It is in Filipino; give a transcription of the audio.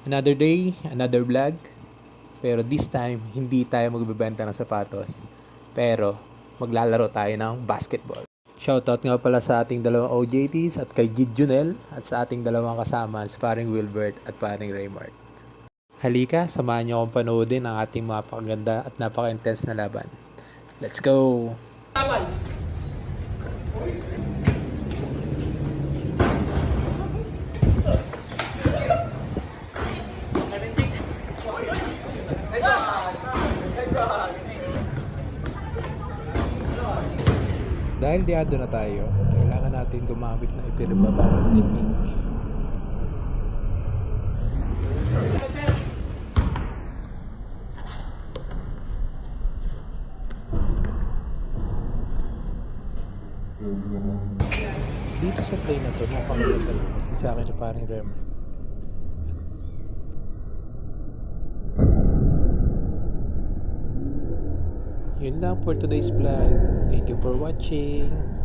Another day, another vlog. Pero this time, hindi tayo magbebenta ng sapatos. Pero, maglalaro tayo ng basketball. Shoutout nga pala sa ating dalawang OJTs at kay Gid Junel at sa ating dalawang kasama, sa paring Wilbert at paring Raymart. Halika, samahan niyo akong panoodin ang ating mapakaganda at napaka-intense na laban. Let's go! Dahil diado na tayo, kailangan natin gumamit ng ipinagbabawal na technique. Dito sa play na to, napakaganda lang kasi sa akin na paring Rem. Yun lang for today's vlog. Thank you for watching.